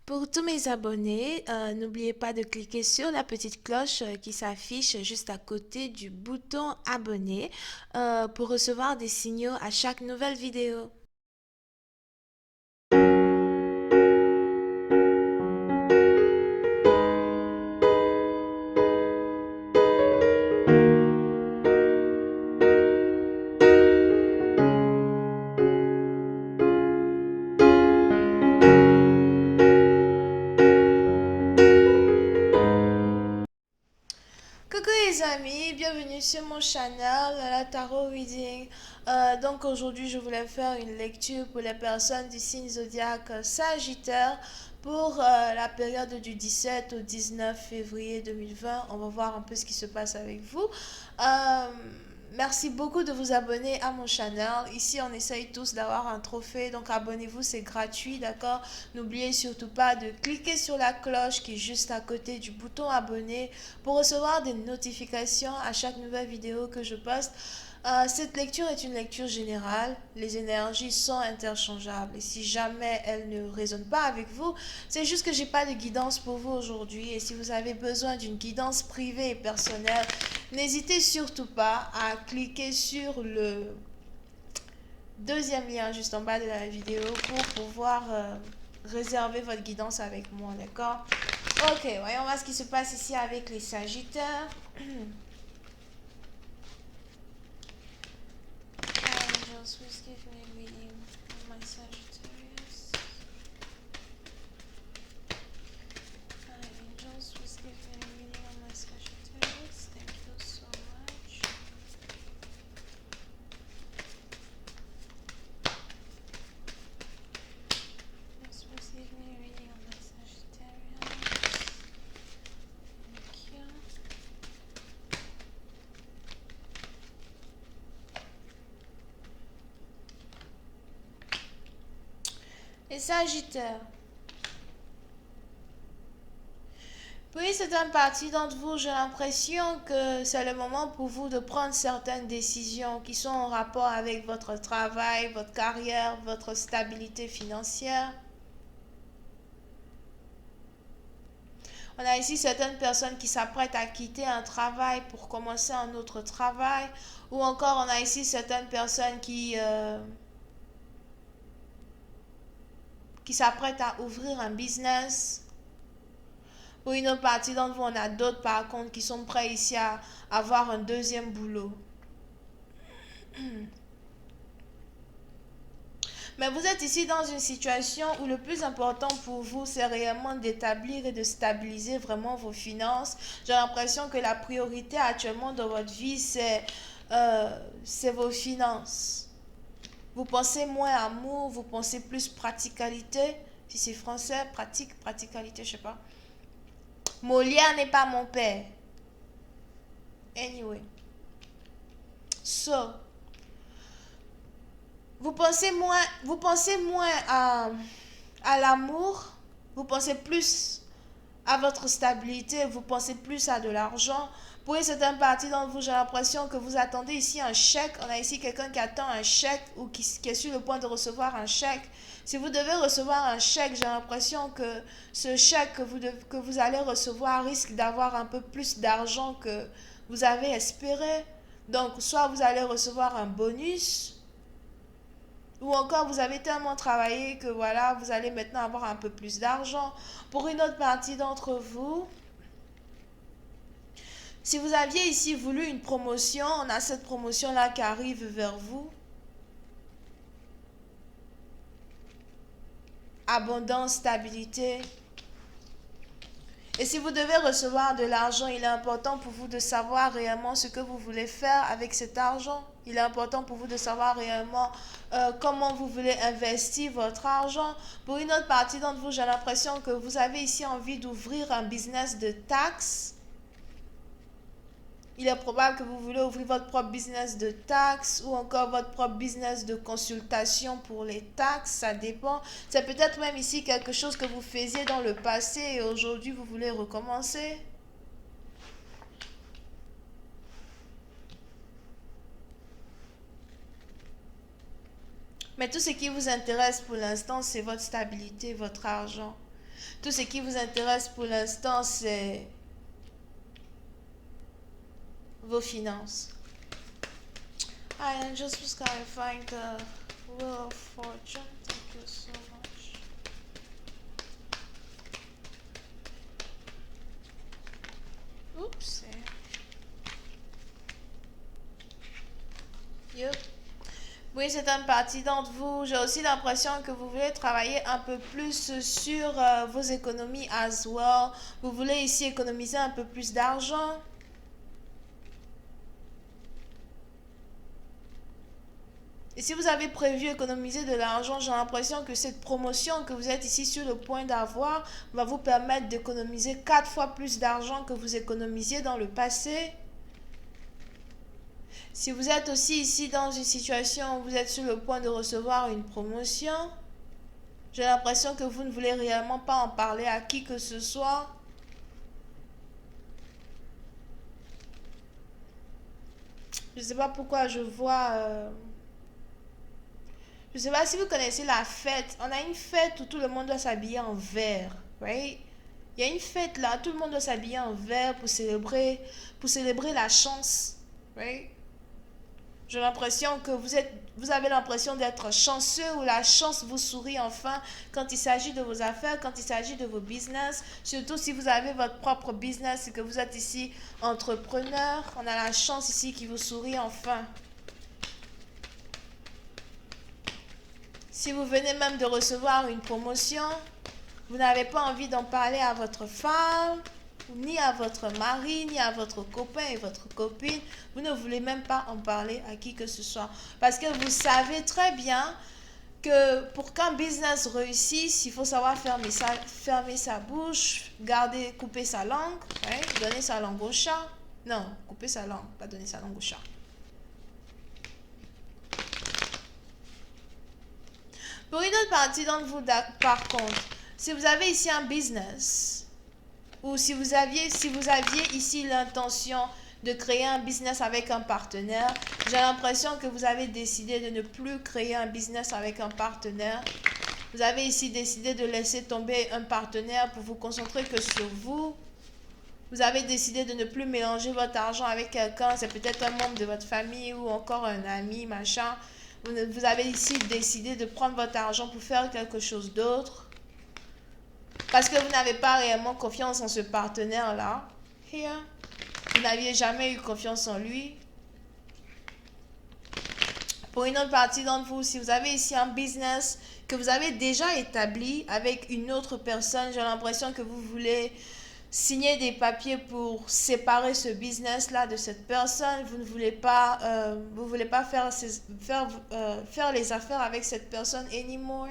Pour tous mes abonnés, n'oubliez pas de cliquer sur la petite cloche qui s'affiche juste à côté du bouton abonner pour recevoir des signaux à chaque nouvelle vidéo. Coucou les amis, bienvenue sur mon channel, la Tarot Reading. Donc aujourd'hui je voulais faire une lecture pour les personnes du signe zodiaque Sagittaire pour la période du 17 au 19 février 2020. On va voir un peu ce qui se passe avec vous. Euh, Merci beaucoup de vous abonner à mon channel. Ici, on essaye tous d'avoir un trophée. Donc, abonnez-vous, c'est gratuit, d'accord? N'oubliez surtout pas de cliquer sur la cloche qui est juste à côté du bouton abonner pour recevoir des notifications à chaque nouvelle vidéo que je poste. Cette lecture est une lecture générale. Les énergies sont interchangeables. Et si jamais elles ne résonnent pas avec vous, c'est juste que j'ai pas de guidance pour vous aujourd'hui. Et si vous avez besoin d'une guidance privée et personnelle, n'hésitez surtout pas à cliquer sur le deuxième lien juste en bas de la vidéo pour pouvoir réserver votre guidance avec moi, d'accord? Ok, voyons voir ce qui se passe ici avec les Sagittaires. Angels, please give me a reading of my Sagittarius. Angels, please give me a reading of my Sagittarius. Thank you so much. Angels, please give me a reading of my Sagittarius. Thank you. Les Sagittaires. Pour certaines parties d'entre vous, j'ai l'impression que c'est le moment pour vous de prendre certaines décisions qui sont en rapport avec votre travail, votre carrière, votre stabilité financière. On a ici certaines personnes qui s'apprêtent à quitter un travail pour commencer un autre travail. Ou encore, on a ici certaines personnes qui s'apprêtent à ouvrir un business. Pour une autre partie d'entre vous, on a d'autres par contre qui sont prêts ici à avoir un deuxième boulot. Mais vous êtes ici dans une situation où le plus important pour vous, c'est réellement d'établir et de stabiliser vraiment vos finances. J'ai l'impression que la priorité actuellement dans votre vie, c'est vos finances. Vous pensez moins amour, vous pensez plus praticalité. Si c'est français, pratique, praticalité, je sais pas. Molière n'est pas mon père. Anyway. So, vous pensez moins à l'amour, vous pensez plus à votre stabilité, vous pensez plus à de l'argent. Pour une certaine partie d'entre vous, j'ai l'impression que vous attendez ici un chèque. On a ici quelqu'un qui attend un chèque ou qui est sur le point de recevoir un chèque. Si vous devez recevoir un chèque, j'ai l'impression que ce chèque que vous allez recevoir risque d'avoir un peu plus d'argent que vous avez espéré. Donc, soit vous allez recevoir un bonus, ou encore, vous avez tellement travaillé que voilà, vous allez maintenant avoir un peu plus d'argent. Pour une autre partie d'entre vous, si vous aviez ici voulu une promotion, on a cette promotion-là qui arrive vers vous. Abondance, stabilité. Et si vous devez recevoir de l'argent, il est important pour vous de savoir réellement ce que vous voulez faire avec cet argent. Il est important pour vous de savoir réellement comment vous voulez investir votre argent. Pour une autre partie d'entre vous, j'ai l'impression que vous avez ici envie d'ouvrir un business de taxes. Il est probable que vous voulez ouvrir votre propre business de taxes ou encore votre propre business de consultation pour les taxes, ça dépend. C'est peut-être même ici quelque chose que vous faisiez dans le passé et aujourd'hui vous voulez recommencer. Mais tout ce qui vous intéresse pour l'instant, c'est votre stabilité, votre argent. Tout ce qui vous intéresse pour l'instant, c'est vos finances. I just was clarifying the Wheel of Fortune. Thank you so much. Oups. Yup. Oui, c'est une partie d'entre vous. J'ai aussi l'impression que vous voulez travailler un peu plus sur vos économies as well. Vous voulez ici économiser un peu plus d'argent. Et si vous avez prévu économiser de l'argent, j'ai l'impression que cette promotion que vous êtes ici sur le point d'avoir va vous permettre d'économiser 4 fois plus d'argent que vous économisiez dans le passé. Si vous êtes aussi ici dans une situation où vous êtes sur le point de recevoir une promotion, j'ai l'impression que vous ne voulez réellement pas en parler à qui que ce soit. Je ne sais pas pourquoi je vois... Je ne sais pas si vous connaissez la fête. On a une fête où tout le monde doit s'habiller en vert, right? Il y a une fête là, tout le monde doit s'habiller en vert pour célébrer la chance, right? J'ai l'impression que vous avez l'impression d'être chanceux ou la chance vous sourit enfin quand il s'agit de vos affaires, quand il s'agit de vos business. Surtout si vous avez votre propre business et que vous êtes ici entrepreneur, on a la chance ici qui vous sourit enfin. Si vous venez même de recevoir une promotion, vous n'avez pas envie d'en parler à votre femme, ni à votre mari, ni à votre copain et votre copine. Vous ne voulez même pas en parler à qui que ce soit. Parce que vous savez très bien que pour qu'un business réussisse, il faut savoir fermer sa bouche, couper sa langue, donner sa langue au chat. Non, couper sa langue, pas donner sa langue au chat. Pour une autre partie d'entre vous, par contre, si vous avez ici un business, ou si vous aviez ici l'intention de créer un business avec un partenaire, j'ai l'impression que vous avez décidé de ne plus créer un business avec un partenaire. Vous avez ici décidé de laisser tomber un partenaire pour vous concentrer que sur vous. Vous avez décidé de ne plus mélanger votre argent avec quelqu'un, c'est peut-être un membre de votre famille ou encore un ami, machin. Vous avez ici décidé de prendre votre argent pour faire quelque chose d'autre. Parce que vous n'avez pas réellement confiance en ce partenaire-là. Vous n'aviez jamais eu confiance en lui. Pour une autre partie d'entre vous, si vous avez ici un business que vous avez déjà établi avec une autre personne, j'ai l'impression que vous voulez signer des papiers pour séparer ce business-là de cette personne. Vous ne voulez pas, faire les affaires avec cette personne anymore.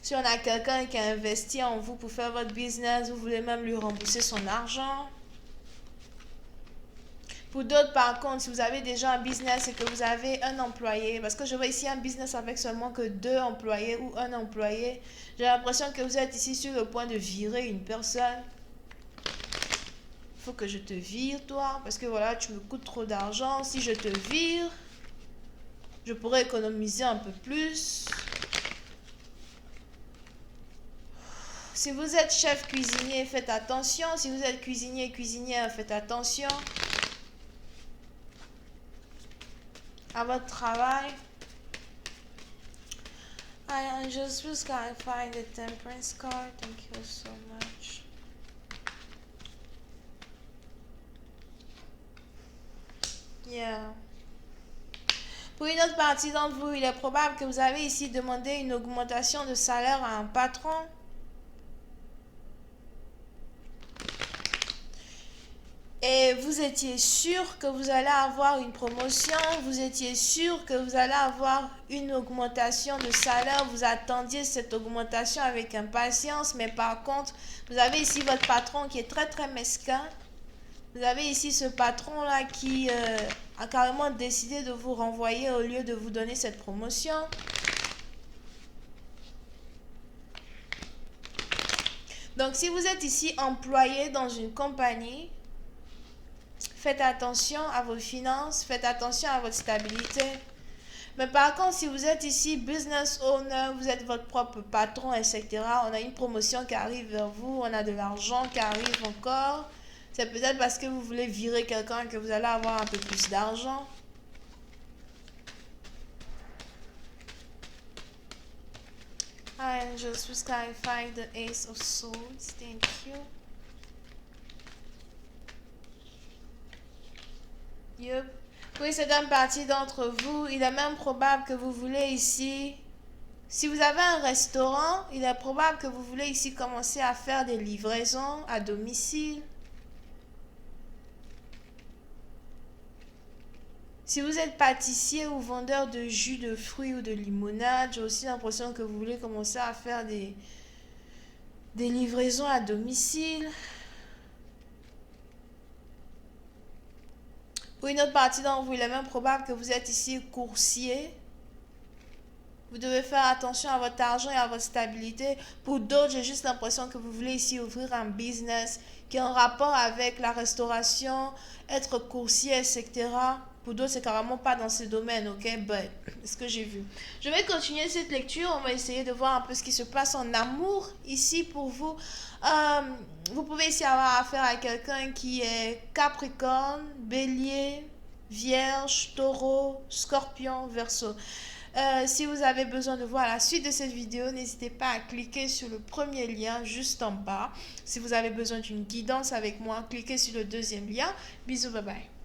Si on a quelqu'un qui a investi en vous pour faire votre business, vous voulez même lui rembourser son argent. Pour d'autres, par contre, si vous avez déjà un business et que vous avez un employé, parce que je vois ici un business avec seulement que 2 employés ou un employé, j'ai l'impression que vous êtes ici sur le point de virer une personne. Il faut que je te vire, toi, parce que voilà, tu me coûtes trop d'argent. Si je te vire, je pourrais économiser un peu plus. Si vous êtes chef cuisinier, faites attention. Si vous êtes cuisinière, faites attention à votre travail. I just was gonna find the temperance card. Thank you so much. Yeah. Pour une autre partie d'entre vous, il est probable que vous avez ici demandé une augmentation de salaire à un patron. Et vous étiez sûr que vous allez avoir une promotion, vous étiez sûr que vous allez avoir une augmentation de salaire, vous attendiez cette augmentation avec impatience, mais par contre, vous avez ici votre patron qui est très très mesquin. Vous avez ici ce patron-là qui a carrément décidé de vous renvoyer au lieu de vous donner cette promotion. Donc, si vous êtes ici employé dans une compagnie, faites attention à vos finances, faites attention à votre stabilité. Mais par contre, si vous êtes ici business owner, vous êtes votre propre patron, etc., on a une promotion qui arrive vers vous, on a de l'argent qui arrive encore. C'est peut-être parce que vous voulez virer quelqu'un que vous allez avoir un peu plus d'argent. Hi angels, please clarify the Ace of Swords. Thank you. Yup. Oui, c'est une partie d'entre vous. Il est même probable que vous voulez ici... Si vous avez un restaurant, il est probable que vous voulez ici commencer à faire des livraisons à domicile. Si vous êtes pâtissier ou vendeur de jus de fruits ou de limonade, j'ai aussi l'impression que vous voulez commencer à faire des livraisons à domicile. Pour une autre partie d'entre vous, il est même probable que vous êtes ici coursier. Vous devez faire attention à votre argent et à votre stabilité. Pour d'autres, j'ai juste l'impression que vous voulez ici ouvrir un business qui est en rapport avec la restauration, être coursier, etc. Pour d'autres, c'est carrément pas dans ce domaine, ok? But, c'est ce que j'ai vu. Je vais continuer cette lecture. On va essayer de voir un peu ce qui se passe en amour ici pour vous. Vous pouvez ici avoir affaire à quelqu'un qui est Capricorne, Bélier, Vierge, Taureau, Scorpion, Verseau. Si vous avez besoin de voir la suite de cette vidéo, n'hésitez pas à cliquer sur le premier lien juste en bas. Si vous avez besoin d'une guidance avec moi, cliquez sur le deuxième lien. Bisous, bye bye.